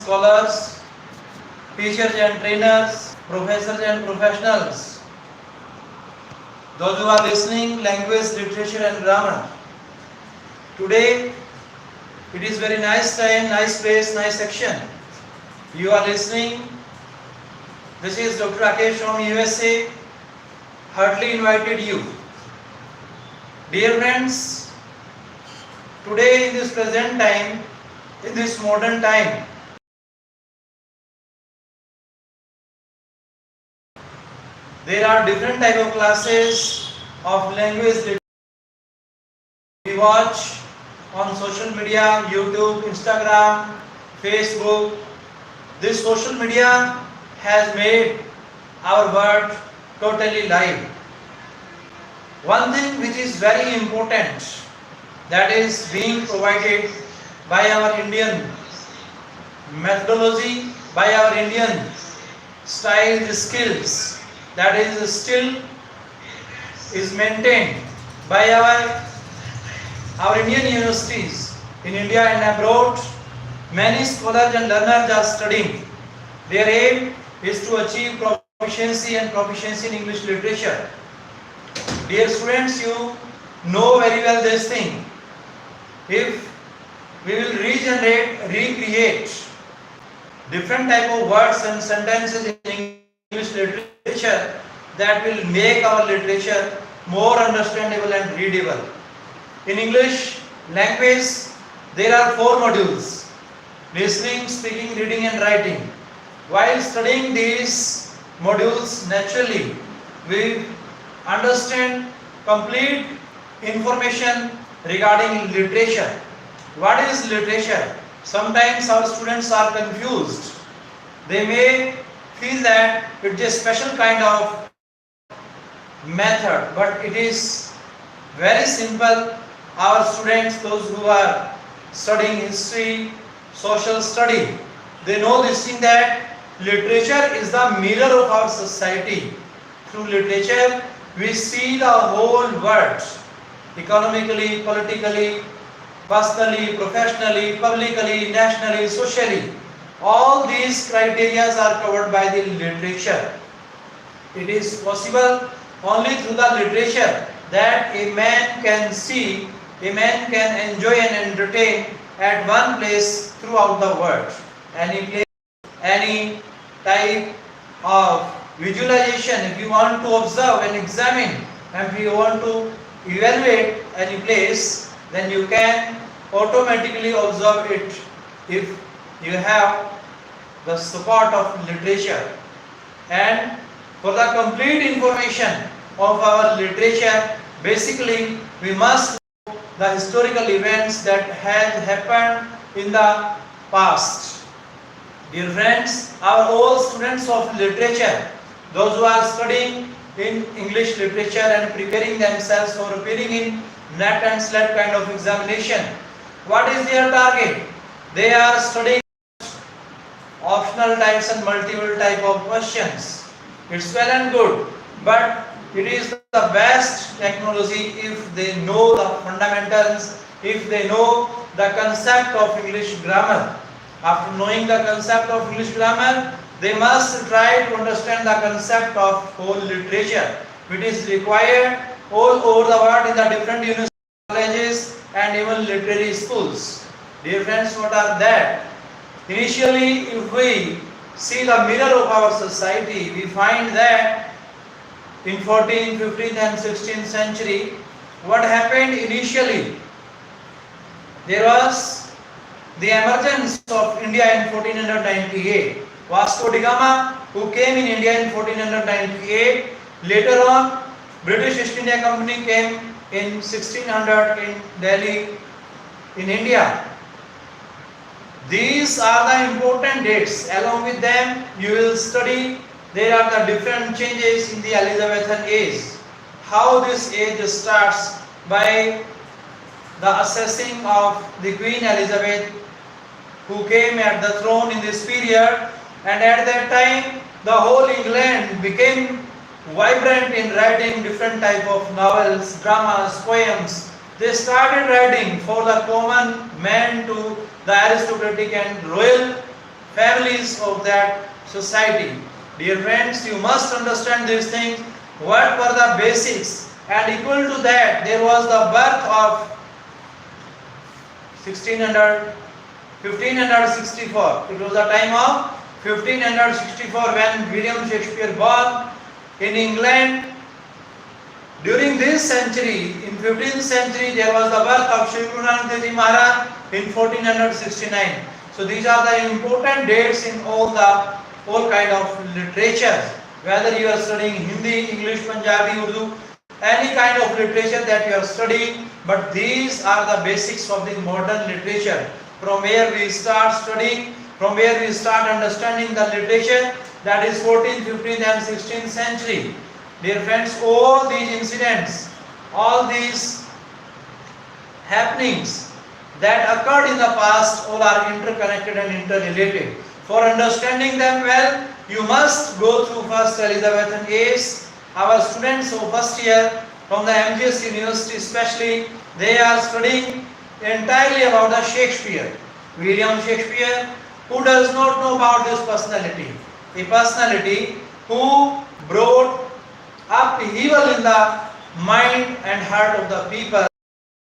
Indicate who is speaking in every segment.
Speaker 1: scholars, teachers and trainers, professors and professionals, those who are listening, language, literature and grammar. Today, it is very nice time, nice place, nice section. You are listening. This is Dr. RKM from USA. Heartily invited you. Dear friends, today in this present time, in this modern time, there are different type of classes of language we watch on social media, YouTube, Instagram, Facebook. This social media has made our world totally live. One thing which is very important, that is being provided by our Indian methodology, by our Indian style, skills, that is still is maintained by our Indian universities in India and abroad. Many scholars and learners are studying. Their aim is to achieve proficiency in English literature. Dear students, you know very well this thing. If we will recreate different type of words and sentences in English literature, that will make our literature more understandable and readable. In English language, there are 4 modules: listening, speaking, reading and writing. While studying these modules, naturally, we understand complete information regarding literature. What is literature? Sometimes our students are confused. They may feel that it's a special kind of method, but it is very simple. Our students, those who are studying history, social study, they know this thing, that literature is the mirror of our society. Through literature, we see the whole world, economically, politically, personally, professionally, publicly, nationally, socially. All these criteria are covered by the literature. It is possible only through the literature that a man can see, a man can enjoy and entertain at one place throughout the world. Any place, any type of visualization, if you want to observe and examine, and if you want to evaluate any place, then you can automatically observe it if you have the support of literature. And for the complete information of our literature, basically we must know the historical events that had happened in the past. Dear friends, our all students of literature, those who are studying in English literature and preparing themselves for appearing in NET and SLET kind of examination, what is their target? They are studying optional types and multiple type of questions. It's well and good, but it is the best technology if they know the fundamentals, if they know the concept of English grammar. After knowing the concept of English grammar, they must try to understand the concept of whole literature, which is required all over the world in the different universities, colleges and even literary schools. Dear friends, what are that? Initially, if we see the mirror of our society, we find that in 14th, 15th and 16th century, what happened initially? There was the emergence of India in 1498. Vasco da Gama, who came in India in 1498. Later on, British East India Company came in 1600 in Delhi, in India. These are the important dates. Along with them, you will study there are the different changes in the Elizabethan age. How this age starts by the assessing of the Queen Elizabeth, who came at the throne in this period, and at that time the whole England became vibrant in writing different type of novels, dramas, poems. They started writing for the common man to the aristocratic and royal families of that society. Dear friends, you must understand these things. What were the basics? And equal to that, there was the birth of 1600, 1564. It was the time of 1564 when William Shakespeare born in England. During this century, in 15th century, there was the birth of Shri Guru Nanak Dev Ji Maharaj in 1469. So these are the important dates in all kind of literatures. Whether you are studying Hindi, English, Punjabi, Urdu, any kind of literature that you are studying, but these are the basics of the modern literature. From where we start studying, from where we start understanding the literature, that is 14th, 15th and 16th century. Dear friends, all these incidents, all these happenings that occurred in the past, all are interconnected and interrelated. For understanding them well, you must go through first Elizabethan age. Our students of first year from the MGS University especially, they are studying entirely about the Shakespeare. William Shakespeare, who does not know about this personality? A personality who brought upheaval in the mind and heart of the people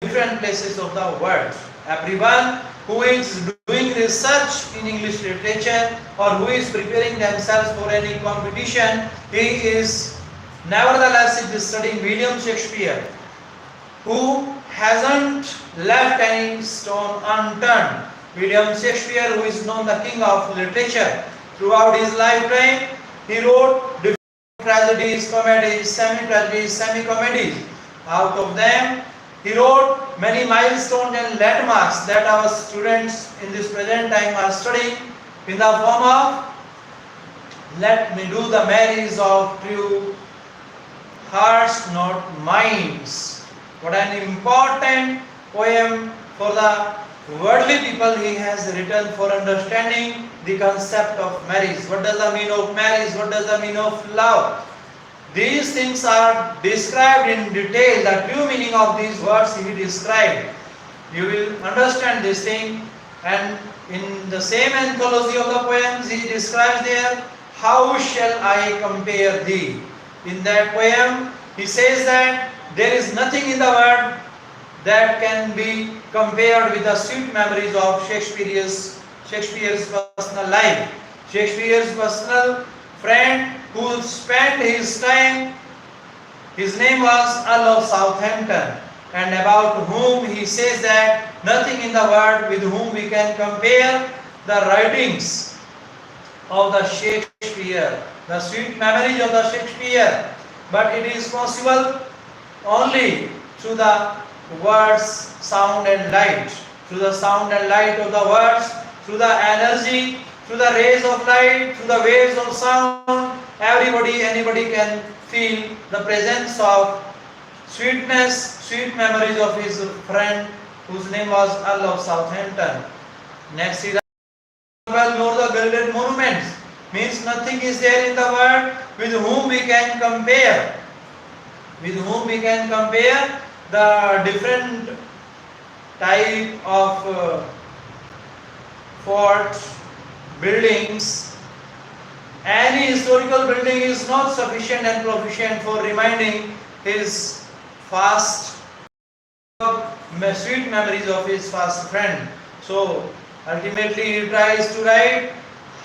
Speaker 1: in different places of the world. Everyone who is doing research in English literature or who is preparing themselves for any competition, he is nevertheless studying William Shakespeare, who hasn't left any stone unturned. William Shakespeare, who is known the king of literature, throughout his lifetime, he wrote different tragedies, comedies, semi-tragedies, semi-comedies. Out of them, he wrote many milestones and landmarks that our students in this present time are studying in the form of "Let me do the marriage of true hearts, not minds." What an important poem for the worldly people he has written for understanding the concept of marriage. What does the mean of marriage? What does the mean of love? These things are described in detail. The true meaning of these words he described. You will understand this thing. And in the same anthology of the poems he describes there, "How shall I compare thee?" In that poem he says that there is nothing in the world that can be compared with the sweet memories of Shakespeare's personal life. Shakespeare's personal friend who spent his time, his name was Earl of Southampton, and about whom he says that nothing in the world with whom we can compare the writings of the Shakespeare, the sweet memories of the Shakespeare, but it is possible only through the words, sound and light, through the sound and light of the words, through the energy, through the rays of light, through the waves of sound. Anybody can feel the presence of sweetness, sweet memories of his friend whose name was Earl of Southampton. Next is nor the gilded monuments, means nothing is there in the world with whom we can compare. With whom we can compare the different type of forts, buildings. Any historical building is not sufficient and proficient for reminding his sweet memories of his fast friend. So ultimately he tries to write,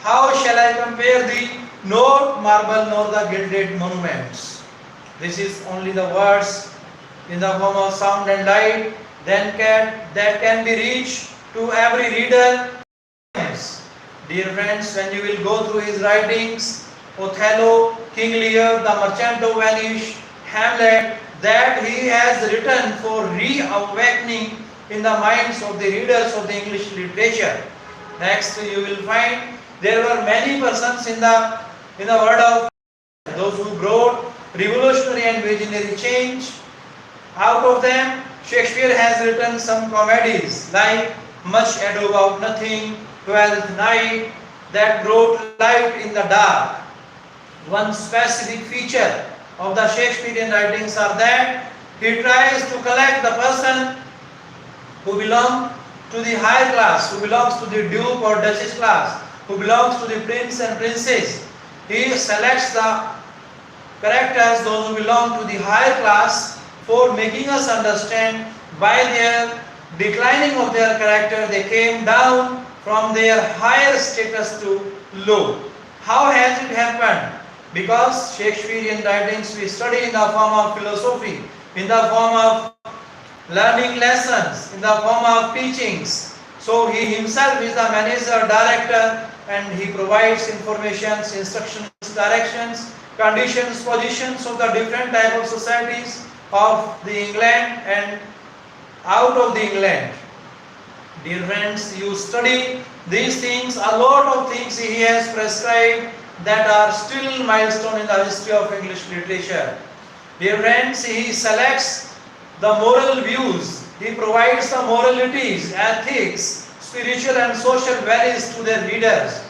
Speaker 1: "How shall I compare thee? Not marble nor the gilded monuments." This is only the words in the form of sound and light that can be reached to every reader. Dear friends, when you will go through his writings, Othello, King Lear, the Merchant of Venice, Hamlet, that he has written for reawakening in the minds of the readers of the English literature. Next, you will find there were many persons in the world of those who brought revolutionary and visionary change. Out of them, Shakespeare has written some comedies like Much Ado About Nothing, Twelfth Night, that brought light in the dark. One specific feature of the Shakespearean writings are that he tries to collect the person who belongs to the higher class, who belongs to the duke or duchess class, who belongs to the prince and princess. He selects the characters, those who belong to the higher class, for making us understand by their declining of their character, they came down from their higher status to low. How has it happened? Because Shakespearean writings we study in the form of philosophy, in the form of learning lessons, in the form of teachings. So he himself is the manager, director, and he provides information, instructions, directions, conditions, positions of the different type of societies of the England and out of the England. Dear friends, you study these things, a lot of things he has prescribed that are still milestone in the history of English literature. Dear friends, he selects the moral views, he provides the moralities, ethics, spiritual and social values to their readers.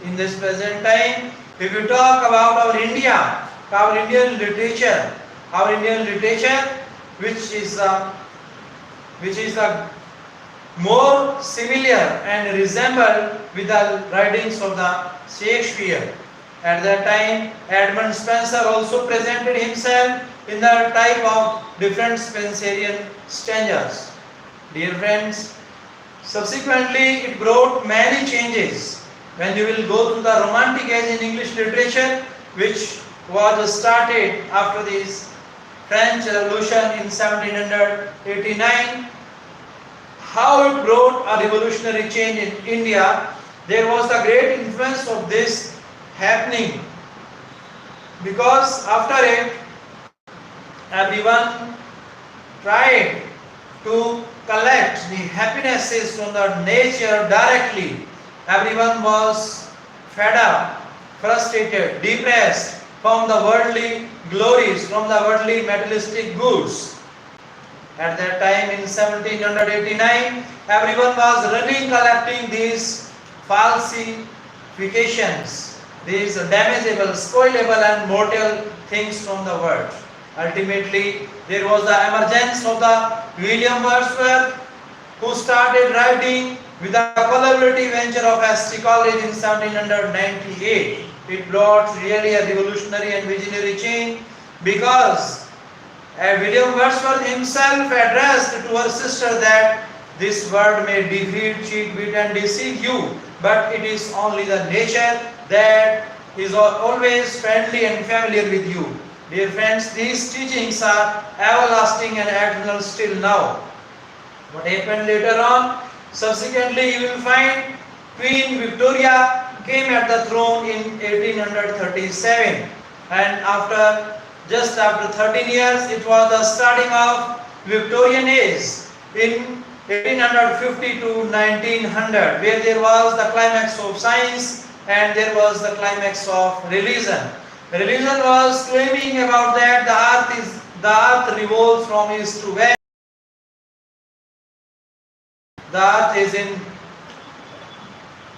Speaker 1: In this present time, if you talk about our India, our Indian literature, which is the more similar and resemble with the writings of the Shakespeare. At that time, Edmund Spenser also presented himself in the type of different Spenserian stanzas. Dear friends, subsequently it brought many changes. When you will go through the Romantic age in English literature, which was started after this French Revolution in 1789, how it brought a revolutionary change in India. There was the great influence of this happening, because after it everyone tried to collect the happinesses from the nature directly. Everyone was fed up, frustrated, depressed from the worldly glories, from the worldly materialistic goods. At that time in 1789, everyone was running collecting these falsifications, these damageable, spoilable and mortal things from the world. Ultimately, there was the emergence of the William Wordsworth, who started writing with the collaborative venture of St. College in 1798. It brought really a revolutionary and visionary change, because William Wordsworth himself addressed to her sister that this world may defeat, cheat, beat and deceive you, but it is only the nature that is always friendly and familiar with you. Dear friends, these teachings are everlasting and eternal still now. What happened later on? Subsequently, you will find Queen Victoria came at the throne in 1837, and just after 13 years, it was the starting of Victorian age in 1850 to 1900, where there was the climax of science and there was the climax of religion. Religion was claiming about that the earth revolves from east to west. The earth is in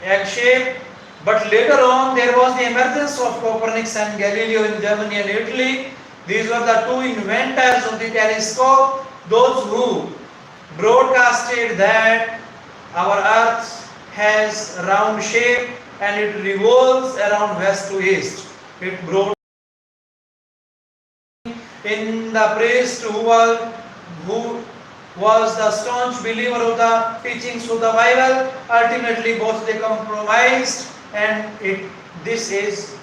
Speaker 1: egg shape. But later on, there was the emergence of Copernicus and Galileo in Germany and Italy. These were the two inventors of the telescope, those who broadcasted that our earth has a round shape and it revolves around west to east. It brought in the priest who was the staunch believer of the teachings of the Bible. Ultimately, both they compromised, and this is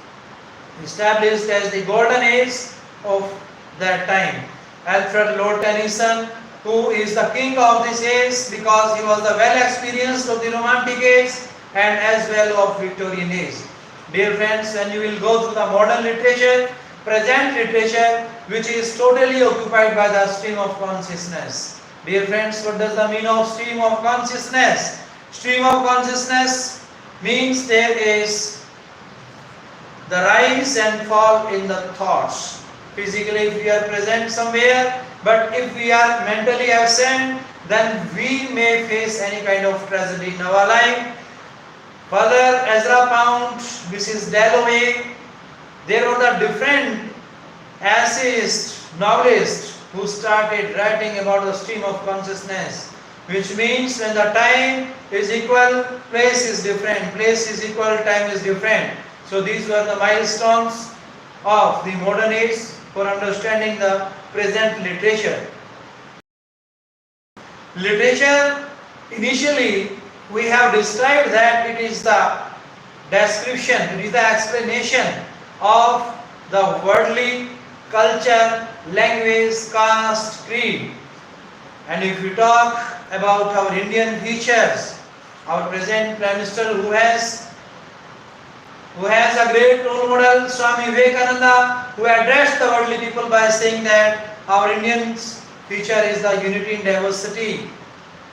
Speaker 1: established as the golden age of that time. Alfred Lord Tennyson, who is the king of this age because he was the well experienced of the Romantic age and as well of Victorian age. Dear friends, when you will go through the modern literature, present literature, which is totally occupied by the stream of consciousness. Dear friends, what does the mean of stream of consciousness? Stream of consciousness means there is the rise and fall in the thoughts. Physically, if we are present somewhere, but if we are mentally absent, then we may face any kind of tragedy in our life. Further, Ezra Pound, Mrs. Dalloway, there were the different essayists, novelists who started writing about the stream of consciousness. which means when the time is equal, place is different, place is equal, time is different. So these were the milestones of the modern age for understanding the present literature. Literature, initially we have described that it is the description, it is the explanation of the worldly culture, language, caste, creed. And if we talk about our Indian features, our present Prime Minister who has a great role model, Swami Vivekananda, who addressed the worldly people by saying that our Indian feature is the unity in diversity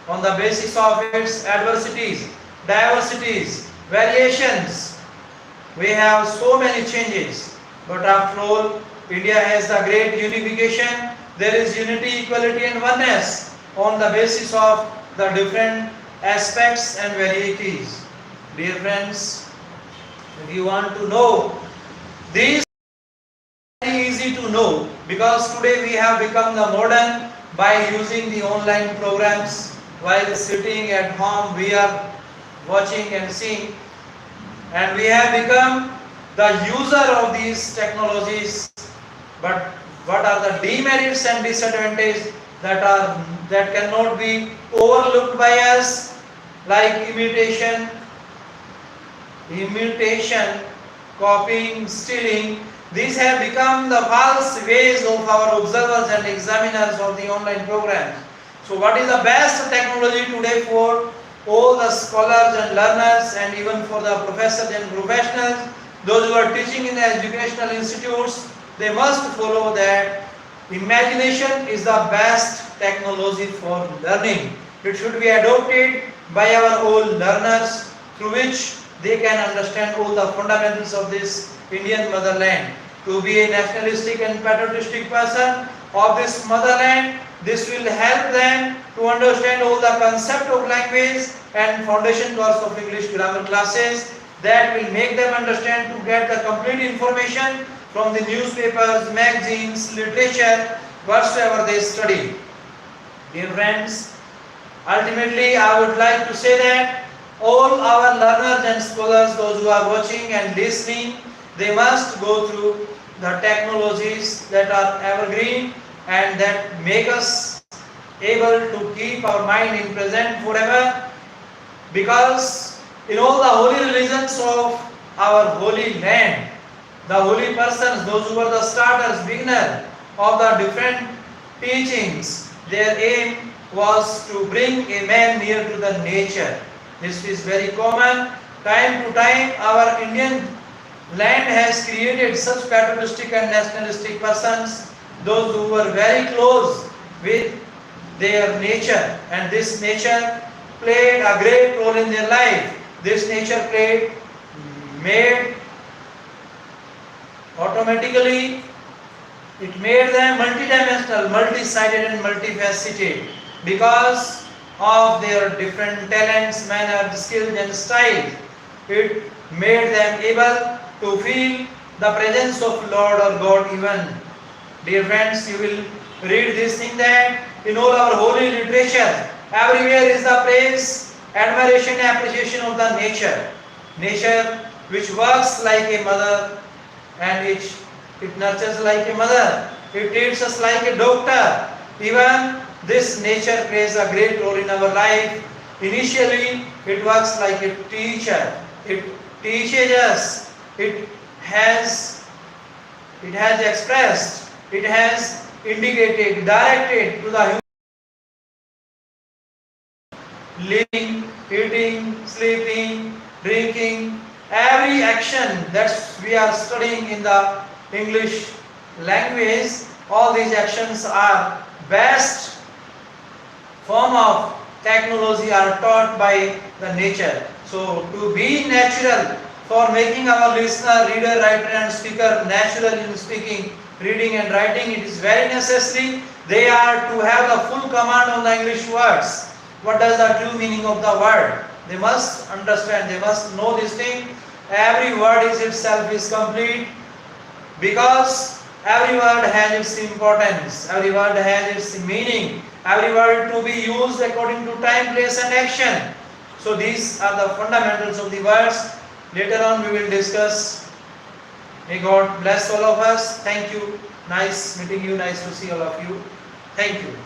Speaker 1: on the basis of its adversities, diversities, variations. We have so many changes, but after all, India has the great unification. There is unity, equality and oneness on the basis of the different aspects and varieties. Dear friends, if you want to know these, very easy to know, because today we have become the modern by using the online programs. While sitting at home we are watching and seeing, and we have become the user of these technologies. But what are the demerits and disadvantages that cannot be overlooked by us, like imitation, copying, stealing? These have become the false ways of our observers and examiners of the online programs. So what is the best technology today for all the scholars and learners, and even for the professors and professionals, those who are teaching in the educational institutes? They must follow that imagination is the best technology for learning. It should be adopted by our old learners, through which they can understand all the fundamentals of this Indian motherland. To be a nationalistic and patriotic person of this motherland, this will help them to understand all the concept of language and foundation course of English grammar classes. That will make them understand to get the complete information from the newspapers, magazines, literature, whatsoever they study. Dear friends, ultimately I would like to say that all our learners and scholars, those who are watching and listening, they must go through the technologies that are evergreen and that make us able to keep our mind in present forever, because in all the holy religions of our holy land, the holy persons, those who were the starters, beginner of the different teachings, their aim was to bring a man near to the nature. This is very common. Time to time our Indian land has created such patriotic and nationalistic persons, those who were very close with their nature, and this nature played a great role in their life. This nature made automatically, it made them multidimensional, multi-sided and multifaceted because of their different talents, manner, skills and style. It made them able to feel the presence of Lord or God even. Dear friends, you will read this thing that in all our holy literature, everywhere is the praise, admiration, appreciation of the nature. Nature which works like a mother, and it nurtures like a mother. It treats us like a doctor. Even this nature plays a great role in our life. Initially, it works like a teacher. It teaches us. It has expressed. It has indicated, directed to the human living, eating, sleeping, drinking, every action that we are studying in the English language. All these actions are best form of technology, are taught by the nature. So to be natural, for making our listener, reader, writer and speaker natural in speaking, reading and writing, it is very necessary. They are to have the full command on the English words. What does the true meaning of the word? They must understand, they must know this thing. Every word is itself is complete, because every word has its importance, every word has its meaning, every word to be used according to time, place and action. So these are the fundamentals of the words. Later on we will discuss. May God bless all of us. Thank you. Nice meeting you. Nice to see all of you. Thank you.